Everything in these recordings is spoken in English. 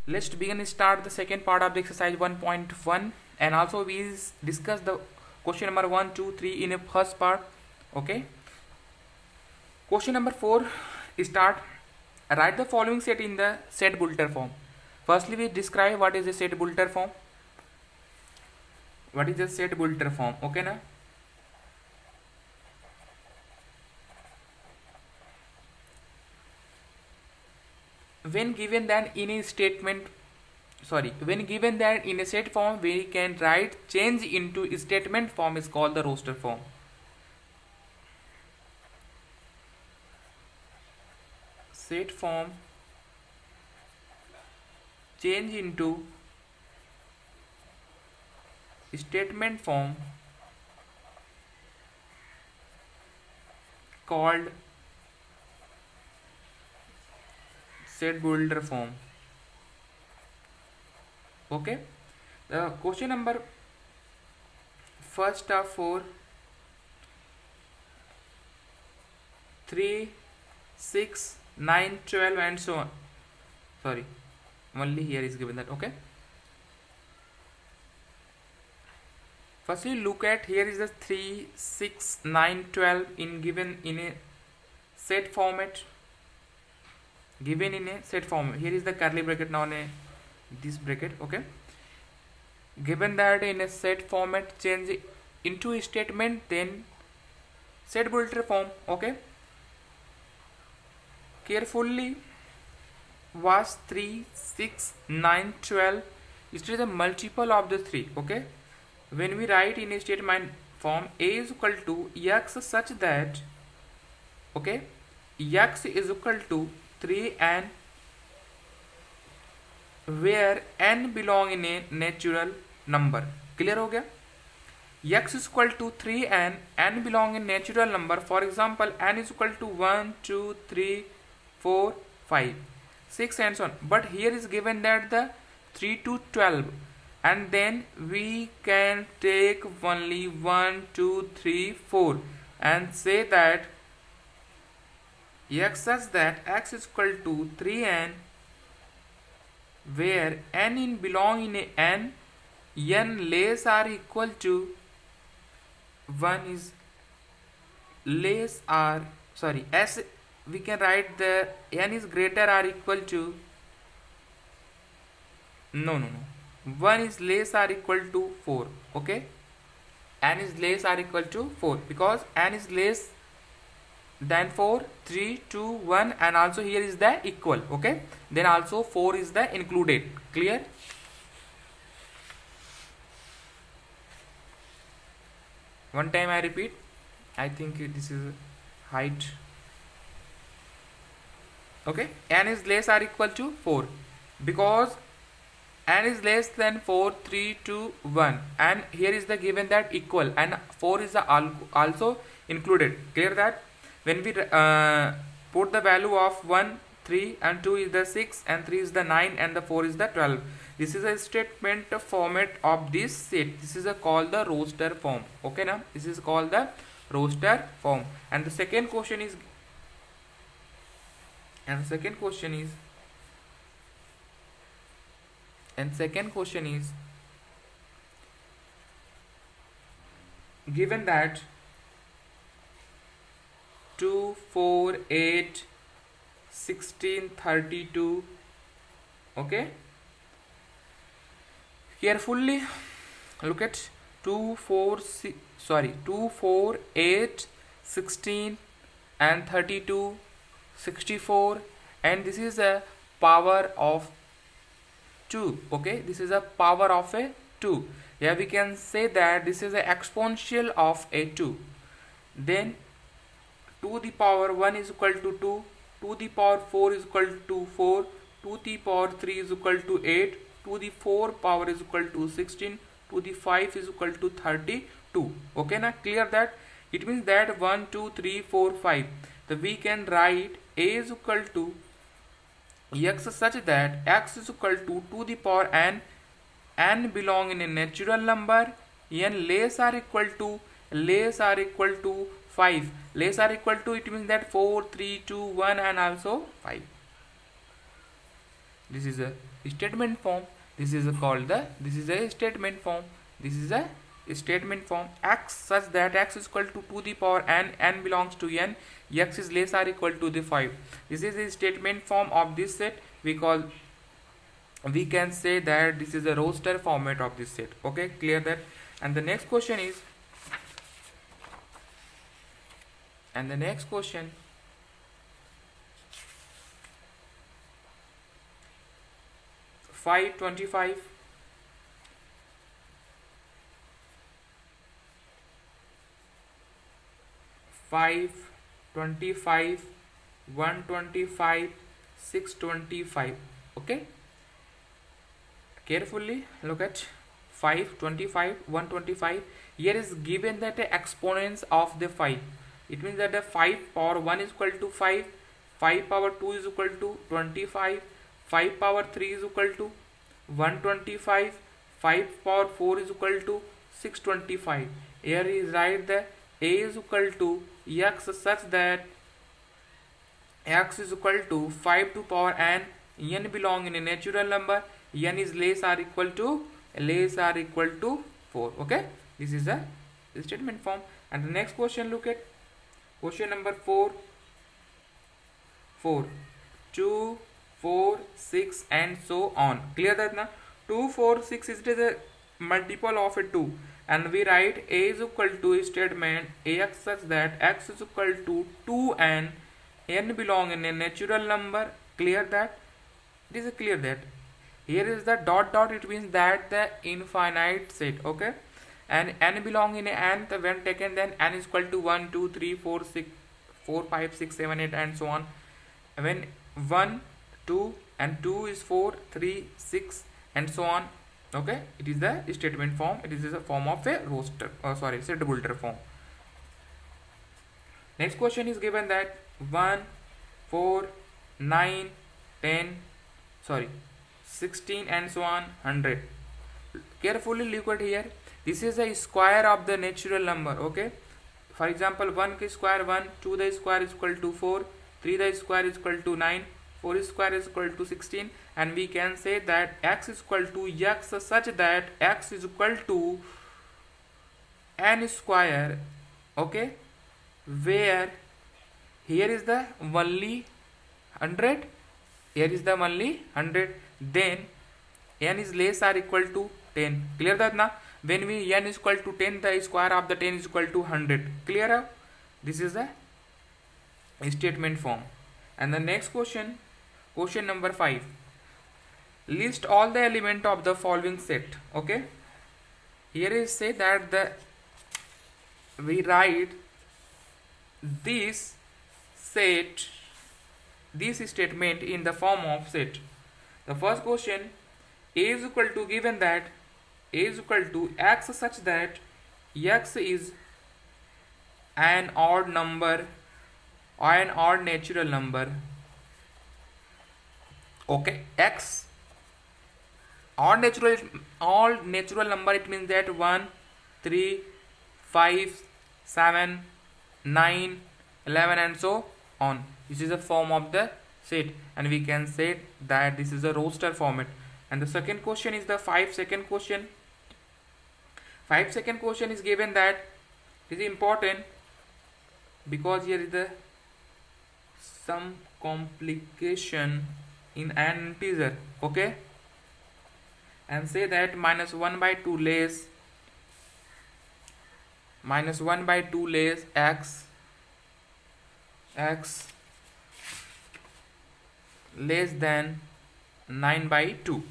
Let's begin start the second part of the exercise 1.1, and also we discuss the question number 1, 2, 3 in a first part. Okay. Question number 4 start. Write the following set in the Said-Boulter form. Firstly, we describe what is the Said-Boulter form. What is the Said-Boulter form? Okay, na? When given that in a statement, when given that in a set form we can write change into statement form is called the roster form. Set form change into statement form called Said-Boulter form. Okay. The question number first of 4, 3, 6, 9, 12 and so on. Sorry, only here is given that. Okay. Firstly, look at here is the 3, 6, 9, 12 in given in a set format. Given in a set form. Here is the curly bracket now in a this bracket. Okay. Given that in a set format change into a statement, then Said-Boulter form. Okay. Carefully was 3, 6, 9, 12. It is a multiple of the 3. Okay. When we write in a statement form, a is equal to x such that, okay, x is equal to 3 and where n belong in a natural number. Clear हो गया? X is equal to 3 and n belong in natural number. For example, n is equal to 1, 2, 3, 4, 5, 6 and so on. But here is given that the 3 to 12, and then we can take only 1, 2, 3, 4 and say that x such that x is equal to 3n where n in belong in a n less or equal to 1 is less or s, we can write the n is greater or equal to 1 is less or equal to 4. Okay, n is less or equal to 4 because n is less than 4, 3, 2, 1 and also here is the equal. Okay, then also 4 is the included. Clear? One time I repeat. I think this is height. Okay, n is less or equal to 4 because n is less than 4, 3, 2, 1 and here is the given that equal and 4 is the also included. Clear that? When we put the value of 1, 3 and 2 is the 6 and 3 is the 9 and the 4 is the 12. This is a statement format of this set. This is called the roster form. Okay, now this is called the roster form. And the second question is given that 2, 4, 8, 16, 32. Okay, carefully look at 2, 4, 8, 16 and 32, 64 and this is a power of 2. Okay, this is a power of a 2. Yeah, we can say that this is an exponential of a 2. Then 2 the power 1 is equal to 2, 2 the power 4 is equal to 4, 2 the power 3 is equal to 8, 2 the 4 power is equal to 16, 2 the 5 is equal to 32. Okay, now clear that? It means that 1, 2, 3, 4, 5. So we can write a is equal to x such that x is equal to 2 the power n belong in a natural number, n less or equal to 5. Less or equal to, it means that 4, 3, 2, 1 and also 5. this is a statement form. This is called the, this is a statement form. This is a statement form. X such that x is equal to the power n, n belongs to n, x is less or equal to the 5. This is the statement form of this set. We can say that this is a roster format of this set. Okay, clear that? And the next question is, 525, 525, 125, 625. Okay, carefully look at 525, 125. Here is given that the exponents of the 5. It means that the 5 power 1 is equal to 5, 5 power 2 is equal to 25, 5 power 3 is equal to 125, 5 power 4 is equal to 625. Here is write the a is equal to x such that x is equal to 5 to power n, n belong in a natural number, n is less or equal to 4. Okay, this is the statement form. And the next question, look at question number 4. 2, 4, 6 and so on. Clear that now? 2, 4, 6 is the multiple of a 2, and we write a is equal to statement ax such that x is equal to 2 and n belong in a natural number. Clear that? It is clear that here is the dot dot, it means that the infinite set. Okay, and n belong in a nth when taken, then n is equal to 1, 2, 3, 4, 5, 6, 7, 8 and so on. When 1, 2 and 2 is 4, 3, 6 and so on. Okay, it is the statement form. It is a form of a roster, set builder form. Next question is given that 1, 4, 9, 10, 16 and so on, 100. Carefully look at here. This is a square of the natural number. Okay, for example, 1 square 1, 2 the square is equal to 4, 3 the square is equal to 9, 4 square is equal to 16, and we can say that x is equal to x such that x is equal to n square. Okay, where here is the only 100, here is the only 100, then n is less or equal to 10. Clear that now? When we n is equal to 10, the square of the 10 is equal to 100. Clear? This is the statement form. And the next question, question number 5. List all the element of the following set. Okay, here is say that we write this set, this statement in the form of set. The first question, a is equal to, given that a is equal to x such that x is an odd number or an odd natural number. Okay, x odd natural number, it means that 1, 3, 5, 7, 9, 11 and so on. This is a form of the set, and we can say that this is a roster format. And the second question is the 5-second question. 5-second question is given that, it is important because here is the some complication in an integer. Okay, and say that -1 by 2 less x less than 9 by 2.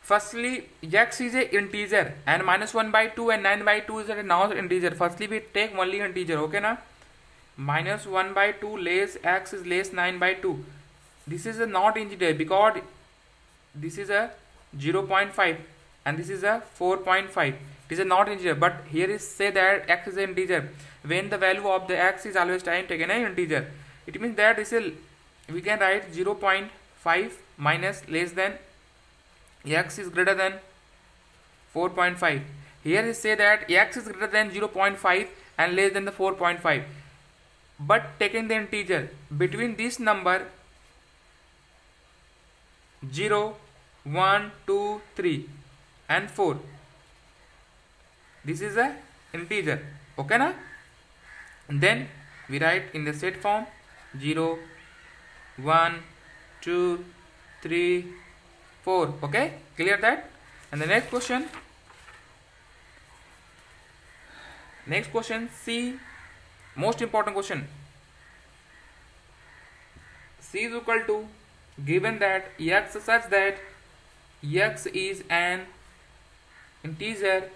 Firstly, x is a integer and -1 by 2 and 9 by 2 is a non integer. Firstly, we take only integer. Okay na? -1 by 2 less x is less 9 by 2. This is a not integer because this is a 0.5 and this is a 4.5. It is a not integer, but here is say that x is an integer when the value of the x is always time taken an integer. It means that this is, we can write 0.5 minus less than x is greater than 4.5. Here is say that x is greater than 0.5 and less than the 4.5, but taking the integer between this number 0, 1, 2, 3 and 4. This is a integer, okay na? Then we write in the set form 0, 1, 2, 3, 4. Okay, clear that? And the next question C, most important question. C is equal to, given that x such that x is an integer,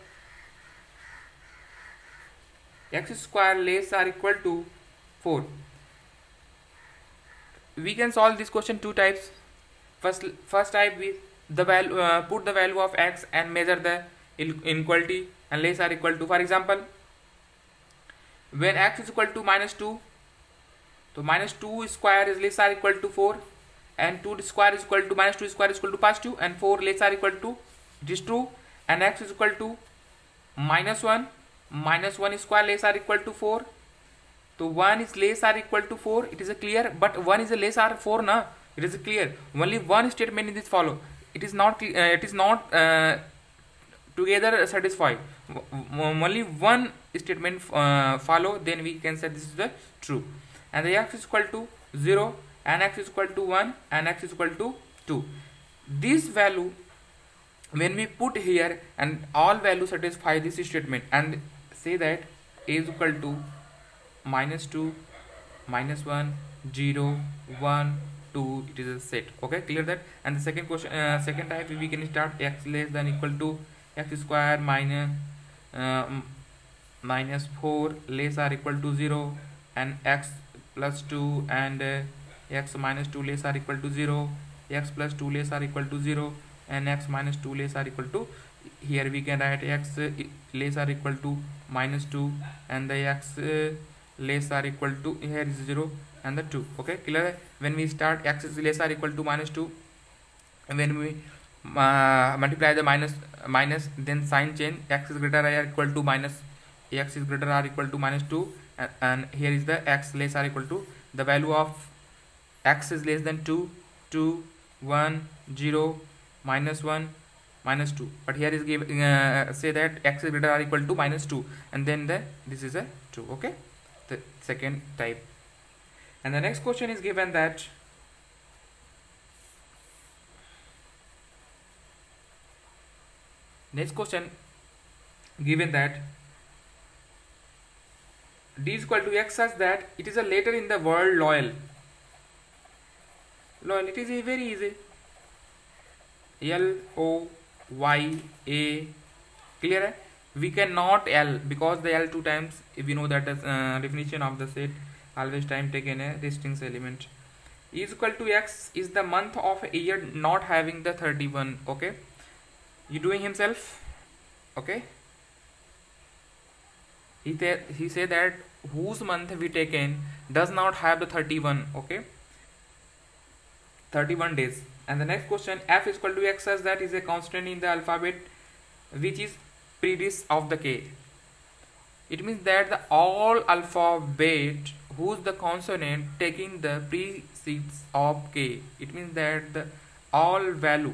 x square less or equal to 4. We can solve this question two types. First type, we the value put the value of x and measure the inequality and less or equal to. For example, when x is equal to -2, so -2 square is less or equal to 4, and 2 square is equal to -2 square is equal to +2, and 4 less or equal to, it is true. And x is equal to -1, -1 square less or equal to 4. So 1 is less or equal to 4, it is a clear, but 1 is a less or 4 na, it is a clear. Only one statement in this follow, it is not together satisfied. Only one statement follow, then we can say this is the true. And the x is equal to 0, and x is equal to 1, and x is equal to 2. This value when we put here, and all values satisfy this statement, and say that a is equal to -2, -1, 0, 1, 2, it is a set. Okay, clear that? And the second question, second type, we can start x less than equal to x square minus 4 less or equal to 0, and x plus 2, and x minus 2 less or equal to 0, x plus 2 less or equal to 0, and x minus 2 less or equal to, here we can write x less or equal to -2, and the x less or equal to, here is 0 and the 2. Okay, clear? When we start x is less or equal to -2, and when we multiply the minus, then sign change, x is greater or equal to minus, x is greater or equal to -2, and here is the x less or equal to, the value of x is less than 2, 2, 1, 0, -1, -2, but here is given say that x is greater or equal to -2, and then this is a 2. Okay, the second type. And the next question is given that d is equal to x such that it is a letter in the word loyal. It is very easy. LOYA, clear? We cannot L, because the L 2 times, if we know that as definition of the set, always time taken a distinct element. Is equal to x is the month of a year not having the 31. Okay, you doing himself. Okay, he said that whose month we taken does not have the 31. Okay, 31 days. And the next question, f is equal to x as that is a constant in the alphabet which is predecessor of the k. It means that the all alphabet whose the consonant taking the precedes of k. It means that the all value,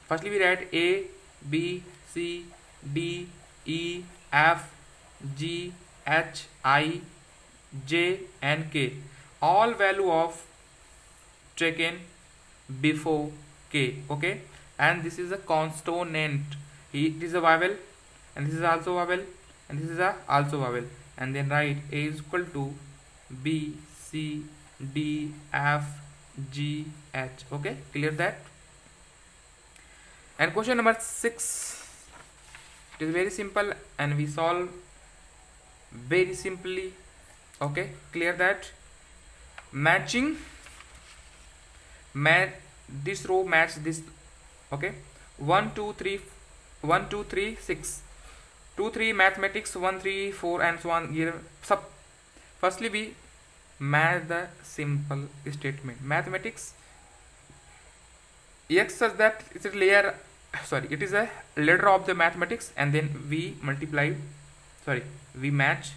firstly we write a, b, c, d, e, f, g, h, I, j and k, all value of taken before k. Okay, and this is a consonant, it is a vowel, and this is also vowel, and this is a also vowel, and then write a is equal to b, c, d, f, g, h. Okay, clear that? And question number 6, it is very simple and we solve very simply. Okay, clear that? Matching, this row match this. Okay, 1 2 3 1 2 3 6 2 3 mathematics 1 3 4 and so on. Here firstly we match the simple statement. Mathematics, x such that it is layer, sorry, it is a letter of the mathematics, and then we multiply, sorry, we match.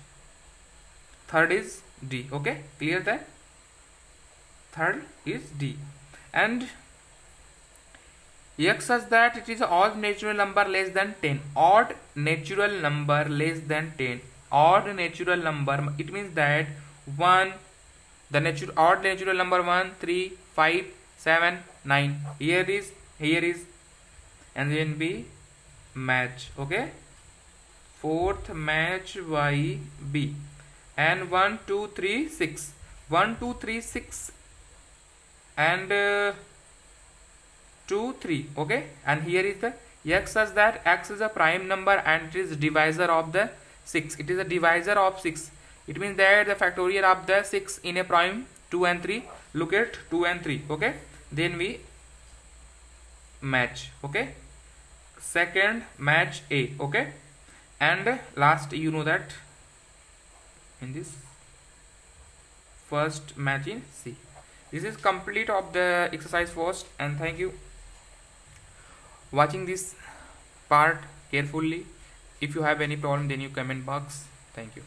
Third is d. Okay, clear that? Third is d. And X such that it is odd natural number less than 10. Odd natural number less than 10. Odd natural number, it means that 1, the odd natural number 1, 3, 5, 7, 9. Here is, and then we match. Okay. Fourth match Y B. And 1, 2, 3, 6. 1, 2, 3, 6 and 2, 3. Okay, and here is the X such that X is a prime number and it is divisor of the 6. It is a divisor of 6. It means that the factorial of the 6 in a prime 2 and 3. Look at 2 and 3. Okay, then we match. Okay, second match A. Okay, and last, you know that in this first match in C. This is complete of the exercise first, and thank you watching this part carefully. If you have any problem, then you comment box. Thank you.